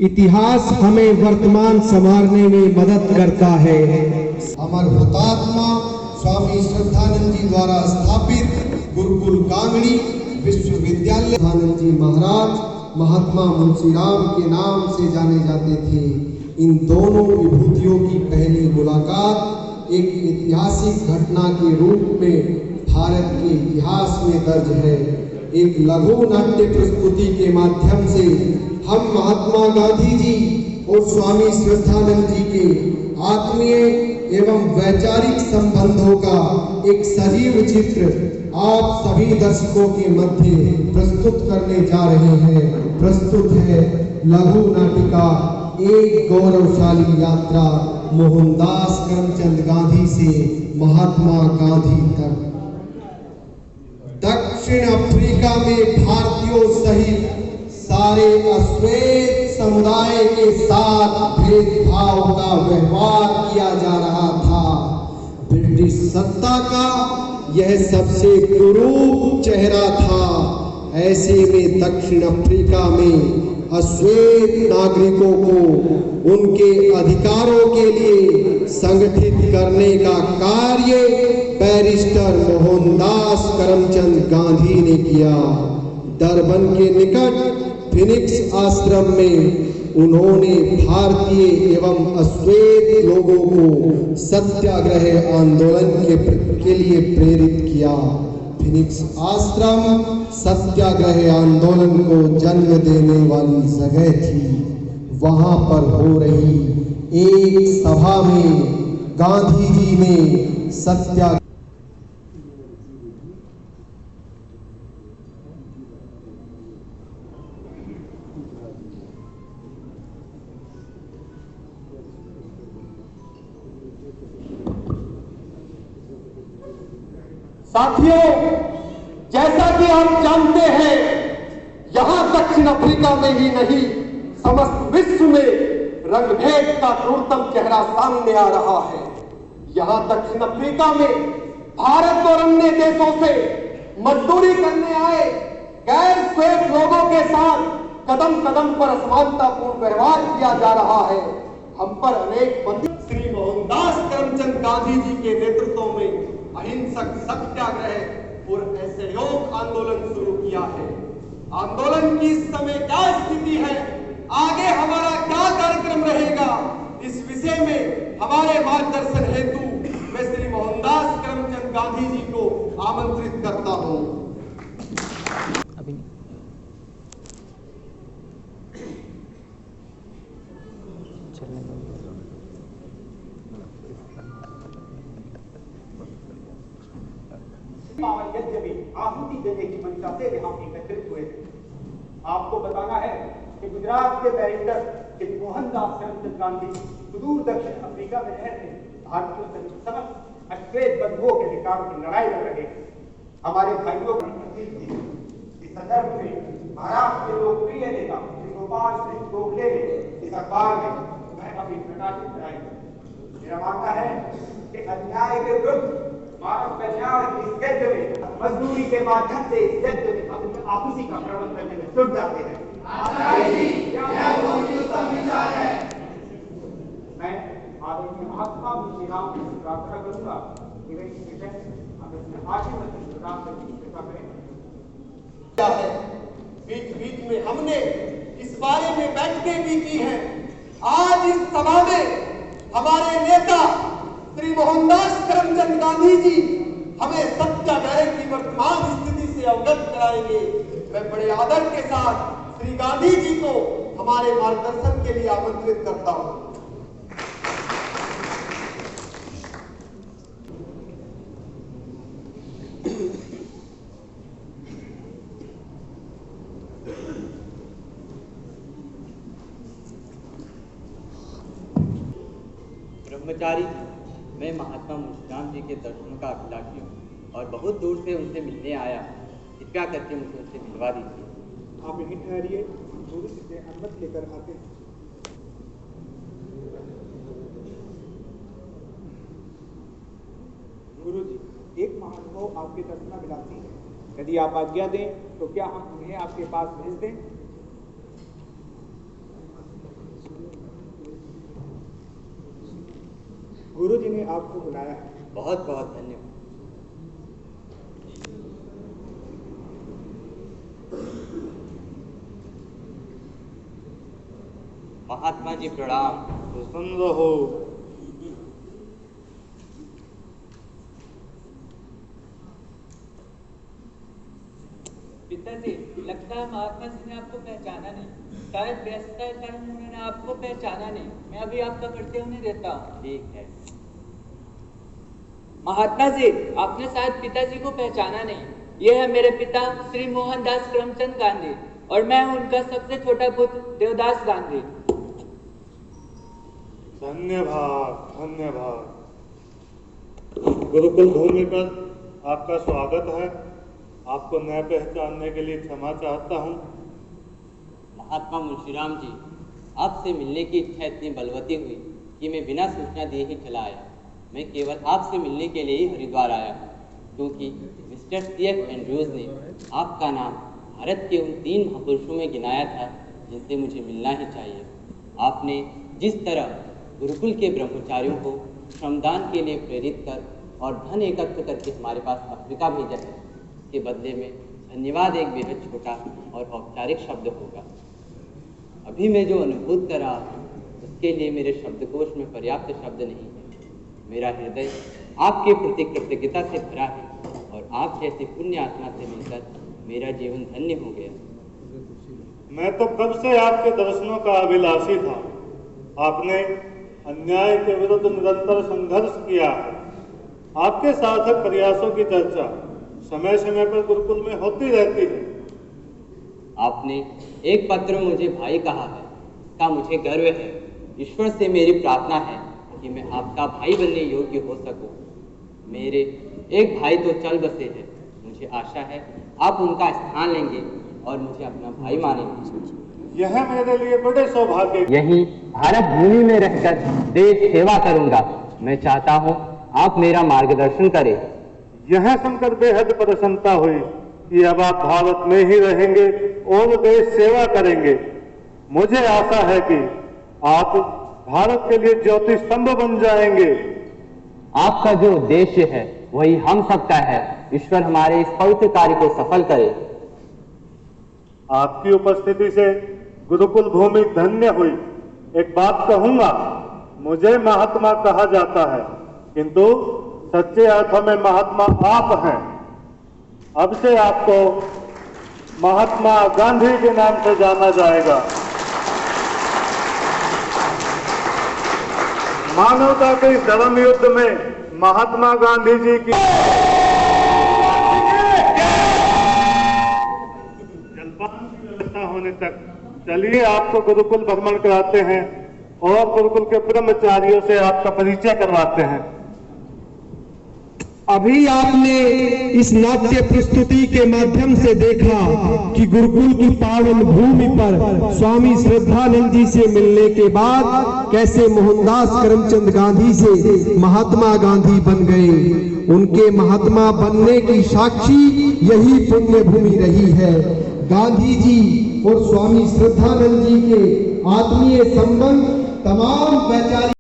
इतिहास हमें वर्तमान संवारने में मदद करता है। अमर हुतात्मा स्वामी श्रद्धानंद जी द्वारा स्थापित गुरुकुल कांगड़ी विश्वविद्यालय श्रद्धानंद जी महाराज महात्मा मुंशीराम के नाम से जाने जाते थे। इन दोनों विभूतियों की पहली मुलाकात एक ऐतिहासिक घटना के रूप में भारत के इतिहास में दर्ज है। एक लघु नाट्य प्रस्तुति के माध्यम से हम महात्मा गांधी जी और स्वामी श्रद्धानंद जी के आत्मीय एवं वैचारिक संबंधों का एक सजीव चित्र आप सभी दर्शकों के मध्य प्रस्तुत करने जा रहे हैं। प्रस्तुत है लघु नाटिका एक गौरवशाली यात्रा मोहनदास करमचंद गांधी से महात्मा गांधी तक। दक्षिण अफ्रीका में भारतीयों सहित सारे अश्वेत समुदाय के साथ भेदभाव का व्यवहार किया जा रहा था। ब्रिटिश सत्ता का यह सबसे कुरूप चेहरा था। ऐसे में दक्षिण अफ्रीका में अश्वेत नागरिकों को उनके अधिकारों के लिए संगठित करने का कार्य बैरिस्टर मोहनदास करमचंद गांधी ने किया। डरबन के निकट फिनिक्स आश्रम में उन्होंने भारतीय एवं अश्वेत लोगों को सत्याग्रह आंदोलन के लिए प्रेरित किया। फिनिक्स आश्रम सत्याग्रह आंदोलन को जन्म देने वाली जगह थी। वहां पर हो रही एक सभा में गांधी जी ने सत्याग्रह साथियों, जैसा कि आप जानते हैं, यहां दक्षिण अफ्रीका में ही नहीं समस्त विश्व में रंगभेद का क्रूरतम चेहरा सामने आ रहा है। यहां दक्षिण अफ्रीका में भारत और अन्य देशों से मजदूरी करने आए गैर श्वेत लोगों के साथ कदम कदम पर असमानतापूर्ण व्यवहार किया जा रहा है। हम पर अनेक बंदी श्री मोहनदास करमचंद गांधी जी के नेतृत्व में अहिंसक सत्याग्रह और असहयोग आंदोलन शुरू किया है। आंदोलन की इस समय क्या स्थिति है, आगे हमारा क्या कार्यक्रम रहेगा, इस विषय में हमारे मार्गदर्शन हेतु मैं श्री मोहनदास करमचंद गांधी जी को आमंत्रित करता हूं। पावन यज्ञ में आहुति देने की मंशा से यहाँ एकत्रित हुए थे। आपको बताना है कि गुजरात के बैरिस्टर श्री मोहनदास करमचंद गांधी सुदूर दक्षिण अफ्रीका में रहते भारतीयों से समस्त अश्वेत बंधुओं के अधिकारों की लड़ाई लड़ रहे थे। हमारे भाइयों की इस संदर्भ में महाराष्ट्र के लोकप्रिय नेता श्री गोपाल सिंह गोखले ने इस अखबार में अभी प्रकाशित कराई। मेरा मानना है कि अन्याय के विरुद्ध मानव कल्याण की इस यज्ञ में मजदूरी के माध्यम से इस यज्ञ में अपनी आपसी का प्रबंध करने में जुट जाते हैं। मैं आदरणीय महात्मा मुंशीराम से प्रार्थना करूंगा कि वे इस विषय अपने आशीर्वाद प्रदान करने की कृपा करें। बीच बीच में हमने इस बारे में बैठकें भी की हैं। आज इस सभा में हमारे नेता श्री मोहनदास करमचंद गांधी जी हमें सत्याग्रह की वर्तमान स्थिति से अवगत कराएंगे। मैं बड़े आदर के साथ श्री गांधी जी को हमारे मार्गदर्शन के लिए आमंत्रित करता हूं। ब्रह्मचारी, मैं महात्मा मुंशीराम जी के दर्शनों का अभिलाषी हूँ और बहुत दूर से उनसे मिलने आया। कृपया करके मुझे उनसे मिलवा दीजिए। आप यहीं ठहरिए, थोड़ी सी अनुमति लेकर आते हैं। गुरुजी, एक महानुभाव आपके दर्शनाभिलाषी है। यदि आप आज्ञा दें तो क्या हम उन्हें आपके पास भेज दें? गुरुजी ने आपको बुलाया है। बहुत बहुत धन्यवाद। महात्मा जी प्रणाम। प्रसन्न रहो। पिताजी, लगता है महात्मा जी ने आपको पहचाना नहीं। शायद व्यस्तता के कारण उन्होंने आपको पहचाना नहीं। मैं अभी आपका परिचय उन्हें देता हूँ। ठीक है। महात्मा जी, आपने शायद पिताजी को पहचाना नहीं। ये है मेरे पिता श्री मोहनदास करमचंद गांधी और मैं हूँ उनका सबसे छोटा पुत्र देवदास गांधी। धन्यवाद धन्यवाद। गुरुकुल भूमि पर आपका स्वागत है। आपको न पहचानने के लिए क्षमा चाहता हूँ। महात्मा मुंशीराम जी, आपसे मिलने की इच्छा इतनी बलवती हुई कि मैं बिना सूचना दिए ही चला आया। मैं केवल आपसे मिलने के लिए ही हरिद्वार आया हूँ, क्योंकि मिस्टर C.F. एंड्रूज ने आपका नाम भारत के उन 3 महापुरुषों में गिनाया था जिनसे मुझे मिलना ही चाहिए। आपने जिस तरह गुरुकुल के ब्रह्मचारियों को श्रमदान के लिए प्रेरित कर और धन एकत्र करके हमारे पास अफ्रीका भेजा है, के बदले में धन्यवाद एक बेहद छोटा और औपचारिक शब्द होगा। अभी मैं जो अनुभूत कर रहा हूँ उसके लिए मेरे शब्दकोश में पर्याप्त शब्द नहीं है। मेरा हृदय आपके प्रति कृतज्ञता से भरा है और आप जैसी पुण्य आत्मा से मिलकर मेरा जीवन धन्य हो गया। मैं तो कब से आपके दर्शनों का अभिलाषी था। आपने अन्याय के विरुद्ध निरंतर संघर्ष किया है। आपके सार्थक प्रयासों की चर्चा समय समय पर गुरुकुल में होती रहती है। आपने एक पत्र में मुझे भाई कहा है, इसका मुझे गर्व है। ईश्वर से मेरी प्रार्थना है कि मैं आपका भाई बनने योग्य हो सकूं। मेरे एक भाई तो चल बसे हैं। मुझे आशा है आप उनका स्थान लेंगे और मुझे अपना भाई मानेंगे। यह मेरे लिए बड़े सौभाग्य। यही भारत भूमि में रहकर देश सेवा करूंगा। मैं चाहता हूँ आप मेरा मार्गदर्शन करें। यह सुनकर बेहद प्रसन्नता हुई कि अब आप भारत में ही रहेंगे और देश सेवा करेंगे। मुझे आशा है कि आप भारत के लिए ज्योति स्तंभ बन जाएंगे। आपका जो उद्देश्य है वही हम सबका है। ईश्वर हमारे इस पवित्र कार्य को सफल करे। आपकी उपस्थिति से गुरुकुल भूमि धन्य हुई। एक बात कहूंगा, मुझे महात्मा कहा जाता है, किंतु सच्चे अर्थों में महात्मा आप हैं। अब से आपको महात्मा गांधी के नाम से जाना जाएगा। मानवता के इस धर्म युद्ध में महात्मा गांधी जी की जलपान की व्यवस्था होने तक चलिए आपको गुरुकुल भ्रमण कराते हैं और गुरुकुल के ब्रह्मचारियों से आपका परिचय करवाते हैं। अभी आपने इस नाट्य प्रस्तुति के माध्यम से देखा कि गुरुकुल की पावन भूमि पर स्वामी श्रद्धानंद जी से मिलने के बाद कैसे मोहनदास करमचंद गांधी से महात्मा गांधी बन गए। उनके महात्मा बनने की साक्षी यही पुण्य भूमि रही है। गांधी जी और स्वामी श्रद्धानंद जी के आत्मीय संबंध तमाम वैचारिक